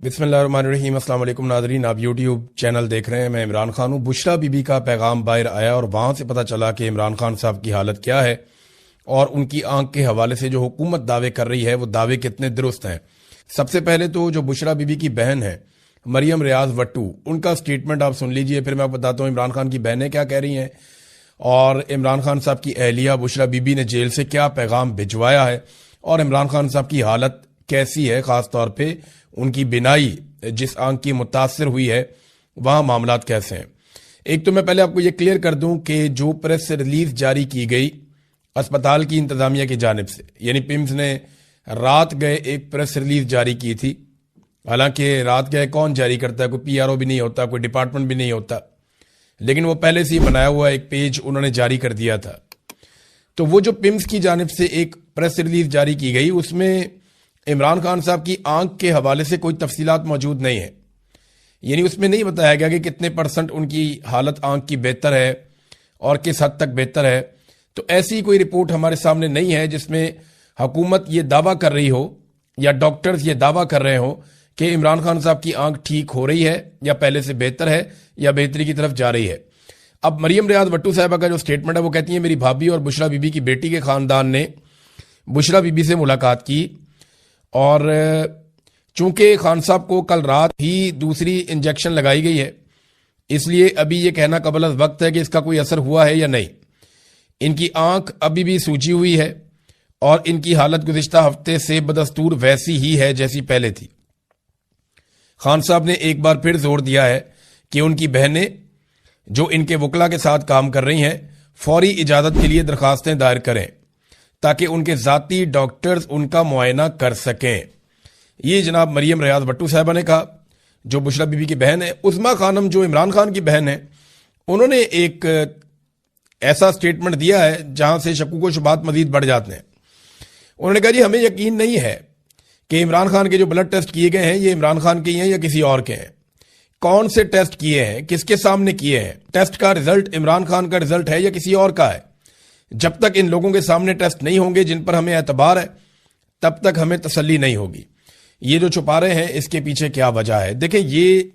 बिस्मिल्लाहिर्रहमानिर्रहीम। अस्सलाम वालेकुम नाज़रीन, आप यूट्यूब चैनल देख रहे हैं। मैं इमरान खान हूँ। बुशरा बीबी का पैगाम बाहर आया और वहाँ से पता चला कि इमरान खान साहब की हालत क्या है और उनकी आंख के हवाले से जो हुकूमत दावे कर रही है वो दावे कितने दुरुस्त हैं। सबसे पहले तो जो बुशरा बीबी की बहन है मरियम रियाज वट्टू, उनका स्टेटमेंट आप सुन लीजिए, फिर मैं आपको बताता हूँ इमरान खान की बहनें क्या कह रही हैं और इमरान खान साहब की अहलिया बुशरा बीबी ने जेल से क्या पैगाम भिजवाया है और इमरान खान साहब की हालत कैसी है, खास तौर पे उनकी बिनाई जिस आंख की मुतासर हुई है वहां मामलात कैसे हैं। एक तो मैं पहले आपको यह क्लियर कर दूं कि जो प्रेस रिलीज जारी की गई अस्पताल की इंतजामिया की जानिब से, यानी पिम्स ने रात गए एक प्रेस रिलीज जारी की थी। हालांकि रात गए कौन जारी करता है, कोई पीआरओ भी नहीं होता, कोई डिपार्टमेंट भी नहीं होता, लेकिन वो पहले से ही बनाया हुआ एक पेज उन्होंने जारी कर दिया था। तो वो जो पिम्स की जानिब से एक प्रेस रिलीज जारी की गई उसमें इमरान खान साहब की आंख के हवाले से कोई तफसीलात मौजूद नहीं है, यानी उसमें नहीं बताया गया कि कितने % उनकी हालत आंख की बेहतर है और किस हद तक बेहतर है। तो ऐसी कोई रिपोर्ट हमारे सामने नहीं है जिसमें हुकूमत ये दावा कर रही हो या डॉक्टर्स ये दावा कर रहे हो कि इमरान खान साहब की आंख ठीक हो रही है या पहले से बेहतर है या बेहतरी की तरफ जा रही है। अब मरियम रियाज वट्टू साहबा का जो स्टेटमेंट है वो कहती है मेरी भाभी और बुशरा बीबी की बेटी के खानदान ने बुशरा बीबी से मुलाकात की और चूंकि खान साहब को कल रात ही दूसरी इंजेक्शन लगाई गई है, इसलिए अभी यह कहना कबल अज़ वक्त है कि इसका कोई असर हुआ है या नहीं। इनकी आंख अभी भी सूजी हुई है और इनकी हालत गुज़िश्ता हफ्ते से बदस्तूर वैसी ही है जैसी पहले थी। खान साहब ने एक बार फिर जोर दिया है कि उनकी बहनें जो इनके वकला के साथ काम कर रही हैं फौरी इजाजत के लिए दरखास्तें दायर करें ताकि उनके जाती डॉक्टर्स उनका मुआयना कर सकें। ये जनाब मरियम रियाज वट्टू साहबा ने कहा, जो बुशरा बीबी की बहन है। उस्मा खानम जो इमरान खान की बहन है, उन्होंने एक ऐसा स्टेटमेंट दिया है जहां से शक्कू को शुबात मजीद बढ़ जाते हैं। उन्होंने कहा जी हमें यकीन नहीं है कि इमरान खान के जो ब्लड टेस्ट किए गए हैं ये इमरान खान के हैं या किसी और के हैं। कौन से टेस्ट किए हैं, किसके सामने किए हैं, टेस्ट का रिजल्ट इमरान खान का रिजल्ट है या किसी और का है। जब तक इन लोगों के सामने टेस्ट नहीं होंगे जिन पर हमें एतबार है तब तक हमें तसल्ली नहीं होगी। ये जो छुपा रहे हैं इसके पीछे क्या वजह है। देखें, ये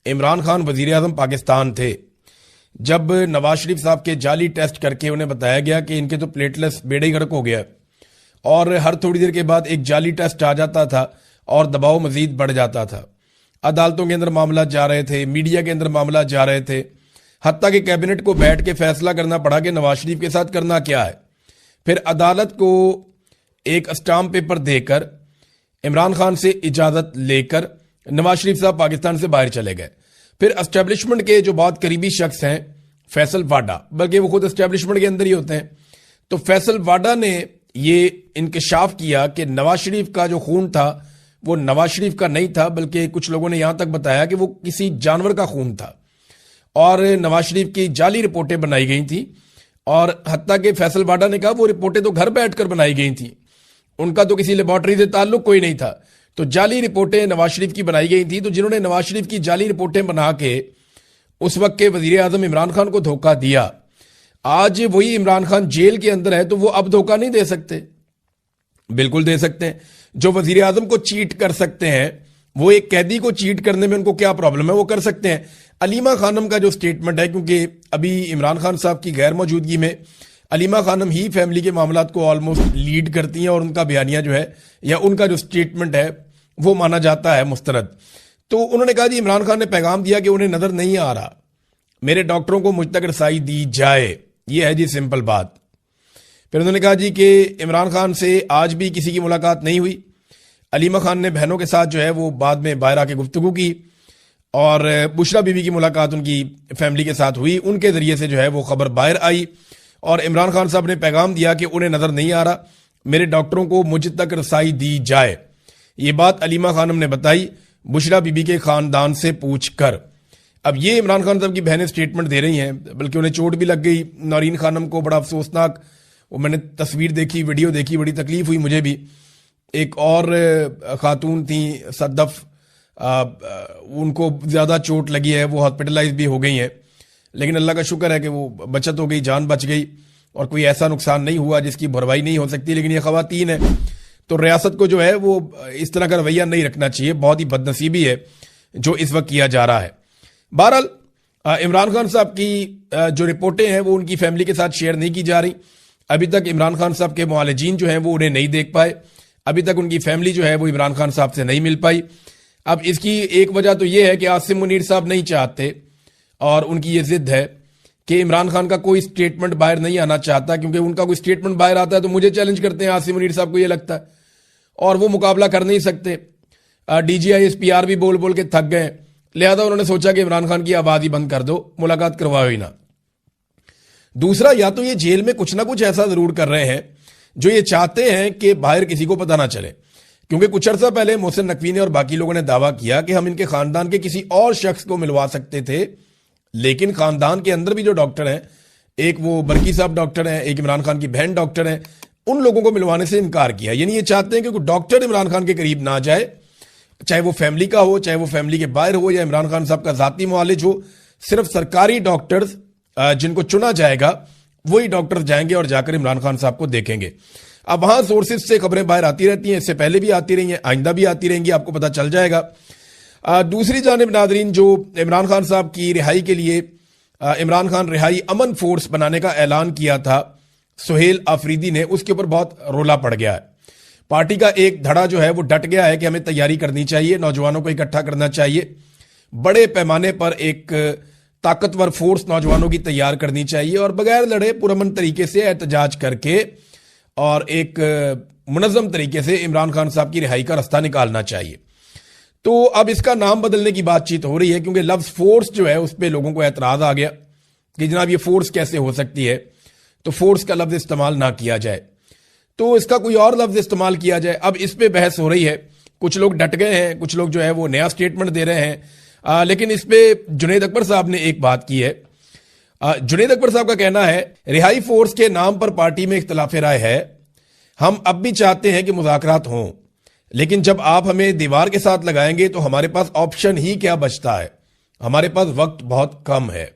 इमरान खान वजीर आजम पाकिस्तान थे जब नवाज शरीफ साहब के जाली टेस्ट करके उन्हें बताया गया कि इनके तो प्लेटलेट्स बेड़े गर्क हो गया और हर थोड़ी देर के बाद एक जाली टेस्ट आ जाता था और दबाव मजीद बढ़ जाता था। अदालतों के अंदर मामला जा रहे थे, मीडिया के अंदर मामला जा रहे थे, हत्ता कि कैबिनेट को बैठ के फैसला करना पड़ा कि नवाज शरीफ के साथ करना क्या है। फिर अदालत को एक स्टाम्प पेपर देकर इमरान खान से इजाजत लेकर नवाज शरीफ साहब पाकिस्तान से बाहर चले गए। फिर एस्टेब्लिशमेंट के जो बहुत करीबी शख्स हैं फैसल वाडा, बल्कि वो खुद एस्टेब्लिशमेंट के अंदर ही होते हैं, तो फैसल वाडा ने ये इंकशाफ किया कि नवाज शरीफ का जो खून था वो नवाज शरीफ का नहीं था, बल्कि कुछ लोगों ने यहां तक बताया कि वो किसी जानवर का खून था और नवाज शरीफ की जाली रिपोर्टें बनाई गई थी। और हत्ता के फैसल वाडा ने कहा वो रिपोर्टें तो घर बैठकर बनाई गई थी, उनका तो किसी लेबॉर्ट्री से ताल्लुक कोई नहीं था, तो जाली रिपोर्टें नवाज शरीफ की बनाई गई थी। तो जिन्होंने नवाज शरीफ की जाली रिपोर्टें बना के उस वक्त के वजीर आजम इमरान खान को धोखा दिया, आज वही इमरान खान जेल के अंदर है तो वो अब धोखा नहीं दे सकते। बिल्कुल दे सकते हैं। जो वजीर आजम को चीट कर सकते हैं वो एक कैदी को चीट करने में उनको क्या प्रॉब्लम है, वो कर सकते हैं। अलीमा खानम का जो स्टेटमेंट है, क्योंकि अभी इमरान खान साहब की गैर मौजूदगी में अलीमा खानम ही फैमिली के मामलात को ऑलमोस्ट लीड करती हैं और उनका बयानिया जो है या उनका जो स्टेटमेंट है वो माना जाता है मुस्तरद। तो उन्होंने कहा जी इमरान खान ने पैगाम दिया कि उन्हें नजर नहीं आ रहा, मेरे डॉक्टरों को मुझ तक रसाई दी जाए, ये है जी सिंपल बात। फिर उन्होंने कहा जी कि इमरान खान से आज भी किसी की मुलाकात नहीं हुई। अलीमा खान ने बहनों के साथ जो है वो बाद में बाहर आके गुफ्तगू की और बुशरा बीबी की मुलाकात उनकी फैमिली के साथ हुई, उनके जरिए से जो है वो खबर बाहर आई और इमरान खान साहब ने पैगाम दिया कि उन्हें नजर नहीं आ रहा, मेरे डॉक्टरों को मुझ तक रसाई दी जाए। ये बात अलीमा खानम ने बताई बुशरा बीबी के खानदान से पूछ कर। अब ये इमरान खान साहब की बहनें स्टेटमेंट दे रही हैं, बल्कि उन्हें चोट भी लग गई। नौरीन खानम को बड़ा अफसोसनाक, वो मैंने तस्वीर देखी, वीडियो देखी, बड़ी तकलीफ हुई मुझे भी। एक और खातून थी सद्दफ, उनको ज्यादा चोट लगी है, वो हॉस्पिटलाइज भी हो गई हैं, लेकिन अल्लाह का शुक्र है कि वो बचत हो गई, जान बच गई और कोई ऐसा नुकसान नहीं हुआ जिसकी भरवाई नहीं हो सकती। लेकिन ये खवातीन है तो रियासत को जो है वो इस तरह का रवैया नहीं रखना चाहिए। बहुत ही बदनसीबी है जो इस वक्त किया जा रहा है। बहरहाल इमरान खान साहब की जो रिपोर्टें हैं वो उनकी फैमिली के साथ शेयर नहीं की जा रही। अभी तक इमरान खान साहब के मुआलिजीन जो हैं वो उन्हें नहीं देख पाए। अभी तक उनकी फैमिली जो है वो इमरान खान साहब से नहीं मिल पाई। अब इसकी एक वजह तो ये है कि आसिम मुनीर साहब नहीं चाहते और उनकी ये जिद है कि इमरान खान का कोई स्टेटमेंट बाहर नहीं आना चाहता, क्योंकि उनका कोई स्टेटमेंट बाहर आता है तो मुझे चैलेंज करते हैं आसिम मुनीर साहब को, ये लगता है, और वो मुकाबला कर नहीं सकते। डीजीआई एसपीआर भी बोल बोल के थक गए, लिहाजा उन्होंने सोचा कि इमरान खान की आवाज ही बंद कर दो, मुलाकात करवाओ ही ना। दूसरा, या तो ये जेल में कुछ ना कुछ ऐसा जरूर कर रहे हैं जो ये चाहते हैं कि बाहर किसी को पता ना चले, क्योंकि कुछ अर्सा पहले मोहसिन नकवी ने और बाकी लोगों ने दावा किया कि हम इनके खानदान के किसी और शख्स को मिलवा सकते थे, लेकिन खानदान के अंदर भी जो डॉक्टर हैं, एक वो बरकी साहब डॉक्टर हैं, एक इमरान खान की बहन डॉक्टर हैं, उन लोगों को मिलवाने से इनकार किया। यानी ये चाहते हैं कि कोई डॉक्टर इमरान खान के करीब ना जाए, चाहे वो फैमिली का हो, चाहे वो फैमिली के बाहर हो, या इमरान खान साहब का जाती मुआलिज हो। सिर्फ सरकारी डॉक्टर्स जिनको चुना जाएगा वही डॉक्टर जाएंगे और जाकर इमरान खान साहब को देखेंगे। अब वहां सोर्सेज से खबरें बाहर आती रहती हैं, इससे पहले भी आती रही हैं, आइंदा भी आती रहेंगी, आपको पता चल जाएगा। दूसरी जानिब नादरीन, जो इमरान खान साहब की रिहाई के लिए इमरान खान रिहाई अमन फोर्स बनाने का ऐलान किया था सुहेल आफरीदी ने, उसके ऊपर बहुत रोला पड़ गया है। पार्टी का एक धड़ा जो है वो डट गया है कि हमें तैयारी करनी चाहिए, नौजवानों को इकट्ठा करना चाहिए, बड़े पैमाने पर एक ताकतवर फोर्स नौजवानों की तैयार करनी चाहिए और बगैर लड़े पुरअमन तरीके से एहतजाज करके और एक मुनज़्ज़म तरीके से इमरान खान साहब की रिहाई का रास्ता निकालना चाहिए। तो अब इसका नाम बदलने की बातचीत हो रही है, क्योंकि लफ्ज फोर्स जो है उस पर लोगों को एतराज आ गया कि जनाब ये फोर्स कैसे हो सकती है, तो फोर्स का लफ्ज इस्तेमाल ना किया जाए, तो इसका कोई और लफ्ज इस्तेमाल किया जाए। अब इस पे बहस हो रही है, कुछ लोग डट गए हैं, कुछ लोग जो है वो नया स्टेटमेंट दे रहे हैं। लेकिन इस पे जुनैद अकबर साहब ने एक बात की है। जुनैद अकबर साहब का कहना है, रिहाई फोर्स के नाम पर पार्टी में इख्तलाफ राय है, हम अब भी चाहते हैं कि मुज़ाकरात हों, लेकिन जब आप हमें दीवार के साथ लगाएंगे तो हमारे पास ऑप्शन ही क्या बचता है, हमारे पास वक्त बहुत कम है।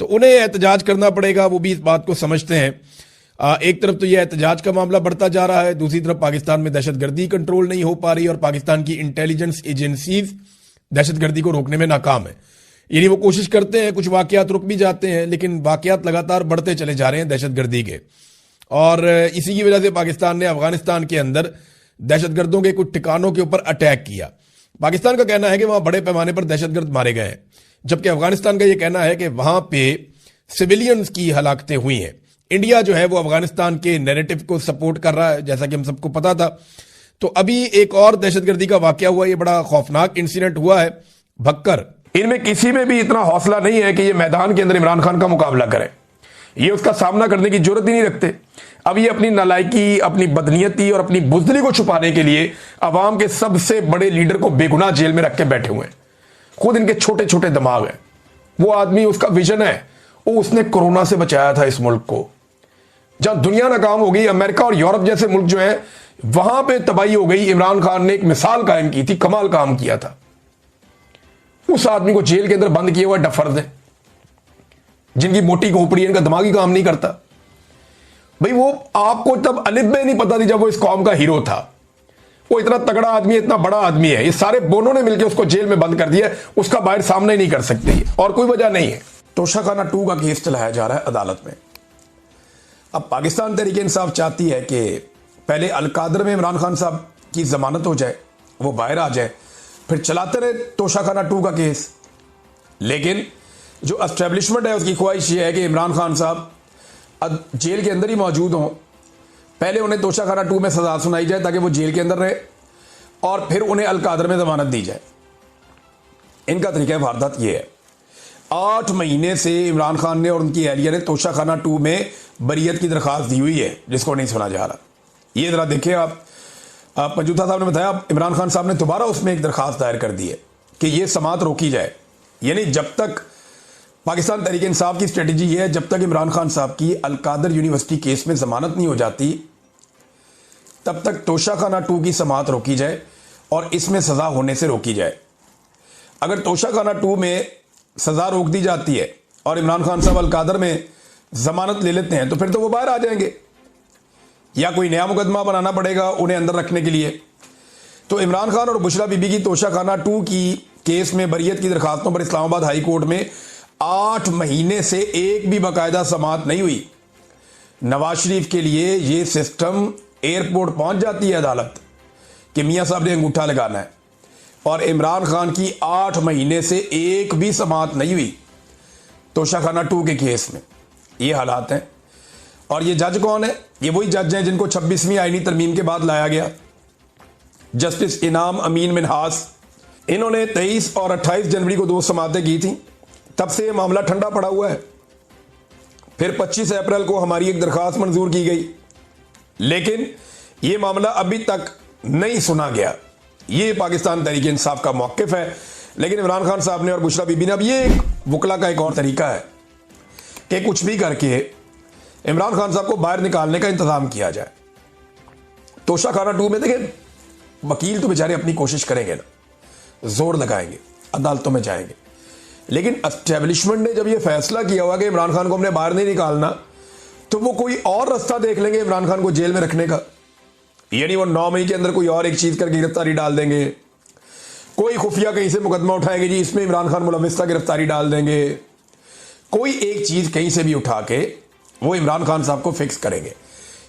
तो उन्हें एहतजाज करना पड़ेगा, वो भी इस बात को समझते हैं। एक तरफ तो यह एहतजाज का मामला बढ़ता जा रहा है, दूसरी तरफ पाकिस्तान में दहशतगर्दी कंट्रोल नहीं हो पा रही और पाकिस्तान की इंटेलिजेंस एजेंसीज दहशतगर्दी को रोकने में नाकाम है। यानी वो कोशिश करते हैं, कुछ वाकयात रुक भी जाते हैं, लेकिन वाकयात लगातार बढ़ते चले जा रहे हैं दहशतगर्दी के। और इसी की वजह से पाकिस्तान ने अफगानिस्तान के अंदर दहशतगर्दों के कुछ ठिकानों के ऊपर अटैक किया। पाकिस्तान का कहना है कि वहां बड़े पैमाने पर दहशतगर्द मारे गए हैं, जबकि अफगानिस्तान का यह कहना है कि वहां पे सिविलियंस की हलाकतें हुई हैं। इंडिया जो है वो अफगानिस्तान के नैरेटिव को सपोर्ट कर रहा है, जैसा कि हम सबको पता था। तो अभी एक और दहशतगर्दी का वाकया हुआ, ये बड़ा खौफनाक इंसिडेंट हुआ है भक्कर। इनमें किसी में भी इतना हौसला नहीं है कि ये मैदान के अंदर इमरान खान का मुकाबला करें, ये उसका सामना करने की जरूरत ही नहीं रखते। अब ये अपनी नालायकी, अपनी बदनीयती और अपनी बुजदली को छुपाने के लिए अवाम के सबसे बड़े लीडर को बेगुनाह जेल में रख के बैठे हुए हैं। खुद इनके छोटे छोटे दिमाग हैं। वो आदमी, उसका विजन है, वो उसने कोरोना से बचाया था इस मुल्क को। जब दुनिया नाकाम हो गई, अमेरिका और यूरोप जैसे मुल्क जो है वहां पे तबाही हो गई, इमरान खान ने एक मिसाल कायम की थी, कमाल काम किया था। उस आदमी को जेल के अंदर बंद किया हुआ डफर्द है, जिनकी मोटी खोपड़ी, इनका दिमागी काम नहीं करता। भाई वो आपको तब अलिफ बे नहीं पता थी जब वो इस कौम का हीरो था। वो इतना तगड़ा आदमी है, इतना बड़ा आदमी है, ये सारे बोनों ने मिलकर उसको जेल में बंद कर दिया, उसका बाहर सामना ही नहीं कर सकते और कोई वजह नहीं है। तोशाखाना 2 का केस चलाया जा रहा है अदालत में। अब पाकिस्तान तहरीक इंसाफ चाहती है कि पहले अलकादर में इमरान खान साहब की जमानत हो जाए, वो बाहर आ जाए, फिर चलाते रहे तोशाखाना 2 का केस। लेकिन जो एस्टेब्लिशमेंट है उसकी ख्वाहिश ये है कि इमरान खान साहब जेल के अंदर ही मौजूद हों, पहले उन्हें तोशाखाना 2 में सजा सुनाई जाए ताकि वो जेल के अंदर रहे, और फिर उन्हें अलकादर में जमानत दी जाए। इनका तरीका वारदात ये है। 8 महीने से इमरान खान ने और उनकी एहलिया ने तोशाखाना 2 में बरियत की दरखास्त दी हुई है, जिसको नहीं सुना जा रहा। ये जरा देखिए आप पंजूथा साहब ने बताया, इमरान खान साहब ने दोबारा उसमें एक दरखास्त दायर कर दी है कि यह समात रोकी जाए। यानी जब तक पाकिस्तान तहरीक इंसाफ की स्ट्रेटजी ये है, जब तक इमरान खान साहब की अलकादर यूनिवर्सिटी केस में जमानत नहीं हो जाती तब तक तोशाखाना 2 की समात रोकी जाए और इसमें सजा होने से रोकी जाए। अगर तोशाखाना 2 में सजा रोक दी जाती है और इमरान खान साहब अलकादर में जमानत ले लेते हैं तो फिर तो वो बाहर आ जाएंगे। या कोई नया मुकदमा बनाना पड़ेगा उन्हें अंदर रखने के लिए। तो इमरान खान और बुशरा बीबी की तोशाखाना 2 की केस में बरियत की दरखास्तों पर इस्लामाबाद हाई कोर्ट में 8 महीने से एक भी बाकायदा समाअत नहीं हुई। नवाज शरीफ के लिए ये सिस्टम एयरपोर्ट पहुंच जाती है अदालत कि मियां साहब ने अंगूठा लगाना है, और इमरान खान की 8 महीने से एक भी समाअत नहीं हुई तोशाखाना 2 के केस में। ये हालात हैं। और ये जज कौन है? ये वही जज हैं जिनको 26वीं आईनी तरमीम के बाद लाया गया, जस्टिस इनाम अमीन मिनहास। इन्होंने 23 और 28 जनवरी को 2 समाअतें की थी। तब से ये मामला ठंडा पड़ा हुआ है। फिर 25 अप्रैल को हमारी एक दरखास्त मंजूर की गई, लेकिन ये मामला अभी तक नहीं सुना गया। ये पाकिस्तान तहरीक इंसाफ का मौक़िफ़ है। लेकिन इमरान खान साहब ने और बुशरा बीबी ने, अब ये एक वकला का एक और तरीका है कि कुछ भी करके इमरान खान साहब को बाहर निकालने का इंतजाम किया जाए। तोशाखाना 2 में देखें, वकील तो बेचारे अपनी कोशिश करेंगे ना, जोर लगाएंगे, अदालतों में जाएंगे, लेकिन एस्टेब्लिशमेंट ने जब यह फैसला किया हुआ कि इमरान खान को हमने बाहर नहीं निकालना, तो वो कोई और रास्ता देख लेंगे इमरान खान को जेल में रखने का। यानी वो 9 मई के अंदर कोई और एक चीज करके गिरफ्तारी डाल देंगे, कोई खुफिया कहीं से मुकदमा उठाएंगे जी इसमें इमरान खान मुलविस था, गिरफ्तारी डाल देंगे। कोई एक चीज कहीं से भी उठा के वो इमरान खान साहब को फिक्स करेंगे,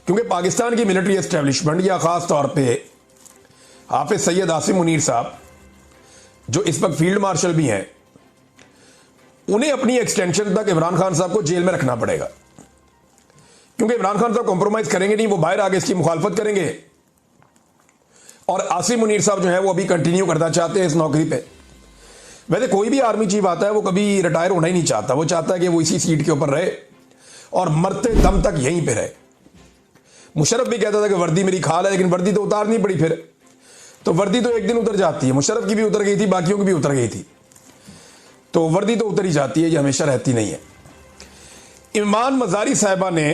क्योंकि पाकिस्तान की मिलिट्री एस्टेब्लिशमेंट या खास तौर पे हाफिज सैयद आसिम मुनीर साहब जो इस वक्त फील्ड मार्शल भी हैं, उन्हें अपनी एक्सटेंशन तक इमरान खान साहब को जेल में रखना पड़ेगा, क्योंकि इमरान खान साहब कॉम्प्रोमाइज करेंगे नहीं, वो बाहर आगे इसकी मुखालफत करेंगे। और आसिम मुनीर साहब जो है वो अभी कंटिन्यू करना चाहते हैं इस नौकरी पे। वैसे कोई भी आर्मी चीफ आता है वो कभी रिटायर होना ही नहीं चाहता, वो चाहता है कि वो इसी सीट के ऊपर रहे और मरते दम तक यहीं पे रहे। मुशर्रफ भी कहता था कि वर्दी मेरी खाल है, लेकिन वर्दी तो उतारनी पड़ी फिर, तो वर्दी तो एक दिन उतर जाती है। मुशर्रफ की भी उतर गई थी, बाकियों की भी उतर गई थी, तो वर्दी तो उतर ही जाती है, ये हमेशा रहती नहीं है। ईमान मजारी साहिबा ने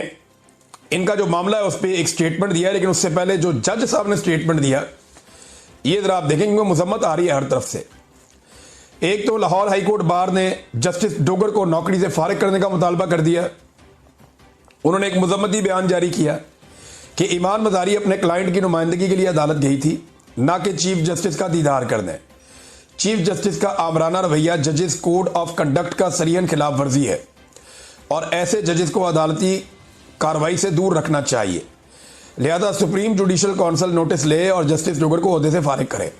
इनका जो मामला है उस पर एक स्टेटमेंट दिया है, लेकिन उससे पहले जो जज साहब ने स्टेटमेंट दिया ये जरा आप देखेंगे, मुजम्मत आ रही है हर तरफ से। एक तो लाहौर हाई कोर्ट बार ने जस्टिस डोगर को नौकरी से फारिग करने का मुतालबा कर दिया। उन्होंने एक मुजम्मती बयान जारी किया कि ईमान मजारी अपने क्लाइंट की नुमाइंदगी के लिए अदालत गई थी, ना कि चीफ जस्टिस का दीदार करने। चीफ जस्टिस का आमराना रवैया जजेस कोड ऑफ कंडक्ट का सरियन खिलाफ वर्जी है और ऐसे जजेस को अदालती कार्रवाई से दूर रखना चाहिए। लिहाजा सुप्रीम जुडिशल काउंसिल नोटिस ले और जस्टिस डोगर को ओहदे से फारिग करे।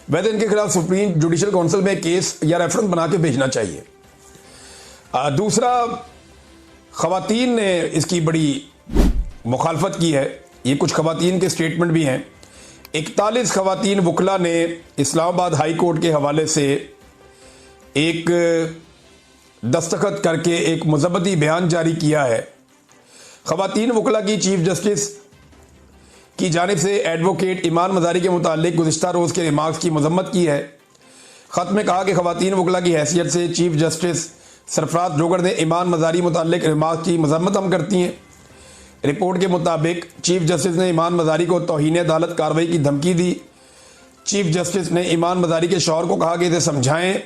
वैसे इनके खिलाफ सुप्रीम जुडिशल काउंसिल में केस या रेफरेंस बना के भेजना चाहिए। दूसरा, खवातीन ने इसकी बड़ी मुखालफत की है। ये कुछ खवातीन के स्टेटमेंट भी हैं। 41 खवातीन वकला ने इस्लामाबाद हाई कोर्ट के हवाले से एक दस्तखत करके एक मुज़ब्बती बयान जारी किया है। खवातीन वकला की चीफ जस्टिस की जानिब से एडवोकेट ईमान मजारी के मुतालिक गुज़िश्ता रोज़ के रिमार्क्स की मजम्मत की है। ख़त में कहा कि खवातीन वकला की हैसियत से चीफ जस्टिस सरफराज डोगर ने ईमान मजारी मुतालिक रिमार्क्स की मजम्मत हम करती हैं। रिपोर्ट के मुताबिक चीफ जस्टिस ने ईमान मजारी को तौहीन अदालत कार्रवाई की धमकी दी। चीफ जस्टिस ने ईमान मजारी के शौहर को कहा कि इसे समझाएं।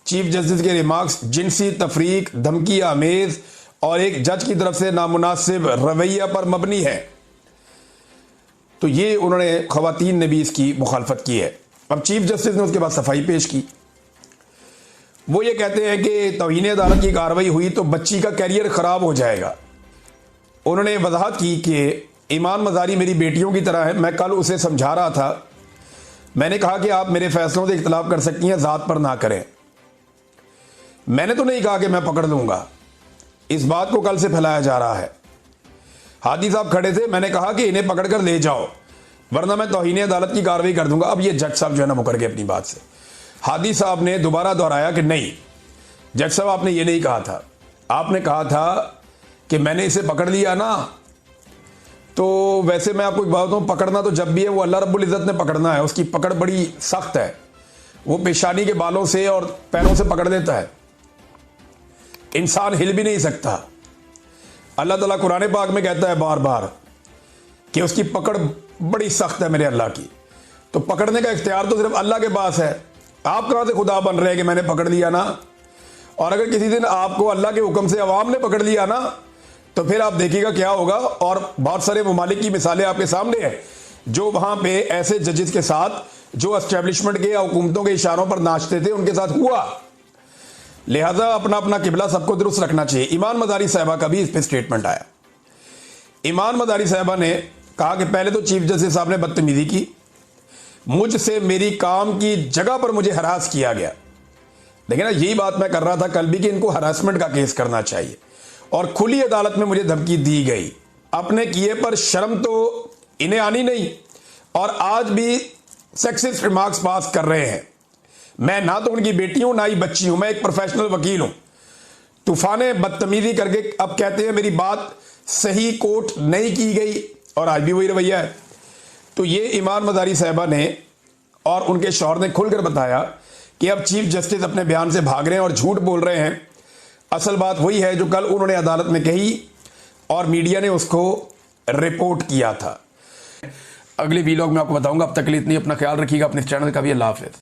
चीफ जस्टिस के रिमार्क्स जिनसी तफरीक, धमकी आमेज और एक जज की तरफ से नामुनासिब रवैया पर मबनी है। तो ये उन्होंने खवातीन ने भी इसकी मुखालफत की है। अब चीफ जस्टिस ने उसके बाद सफाई पेश की। वो ये कहते हैं कि तौहीन अदालत की कार्रवाई हुई तो बच्ची का कैरियर खराब हो जाएगा। उन्होंने वजाहत की कि ईमान मजारी मेरी बेटियों की तरह है। मैं कल उसे समझा रहा था, मैंने कहा कि आप मेरे फैसलों से इख्तलाफ कर सकती हैं, ज़ात पर ना करें। मैंने तो नहीं कहा कि मैं पकड़ लूंगा, इस बात को कल से फैलाया जा रहा है। हादी साहब खड़े थे, मैंने कहा कि इन्हें पकड़ कर ले जाओ वरना मैं तौहीन अदालत की कार्रवाई कर दूंगा। अब ये जज साहब जो है ना मुकर गए अपनी बात से। हादी साहब ने दोबारा दोहराया कि नहीं जज साहब, आपने ये नहीं कहा था, आपने कहा था कि मैंने इसे पकड़ लिया ना। तो वैसे मैं आपको एक बात बताऊं, पकड़ना तो जब भी है वो अल्लाह रब्बुल इज़्ज़त ने पकड़ना है। उसकी पकड़ बड़ी सख्त है, वो पेशानी के बालों से और पैरों से पकड़ देता है, इंसान हिल भी नहीं सकता। अल्लाह ताला कुरान पाक में कहता है बार बार कि उसकी पकड़ बड़ी सख्त है मेरे अल्लाह की। तो पकड़ने का इख्तियार तो सिर्फ अल्लाह के पास है। आप कहां से खुदा बन रहे हैं कि मैंने पकड़ लिया ना। और अगर किसी दिन आपको अल्लाह के हुक्म से अवाम ने पकड़ लिया ना, तो फिर आप देखिएगा क्या होगा। और बहुत सारे ममालिक की मिसालें आपके सामने हैं जो वहां पे ऐसे जजेस के साथ जो एस्टेब्लिशमेंट के या हुकूमतों के इशारों पर नाचते थे उनके साथ हुआ। लिहाजा अपना अपना किबला सबको दुरुस्त रखना चाहिए। ईमान मदारी साहबा का भी इस पे स्टेटमेंट आया। ईमान मदारी साहबा ने कहा कि पहले तो चीफ जस्टिस साहब ने बदतमीजी की, मुझसे मेरी काम की जगह पर मुझे हरास किया गया। देखिए ना, यही बात मैं कर रहा था कल भी कि इनको हरासमेंट का केस करना चाहिए। और खुली अदालत में मुझे धमकी दी गई। अपने किए पर शर्म तो इन्हें आनी नहीं और आज भी सेक्सिस्ट रिमार्क्स पास कर रहे हैं। मैं ना तो उनकी बेटी हूं ना ही बच्ची हूं, मैं एक प्रोफेशनल वकील हूं। तूफाने बदतमीजी करके अब कहते हैं मेरी बात सही कोर्ट नहीं की गई और आज भी वही रवैया है। तो ये ईमान मदारी साहबा ने और उनके शौहर ने खुलकर बताया कि अब चीफ जस्टिस अपने बयान से भाग रहे हैं और झूठ बोल रहे हैं। असल बात वही है जो कल उन्होंने अदालत में कही और मीडिया ने उसको रिपोर्ट किया था। अगले वीलॉग में आपको बताऊंगा। अब तक के लिए इतनी, अपना ख्याल रखिएगा, अपने चैनल का भी। अल्लाह हाफिज़।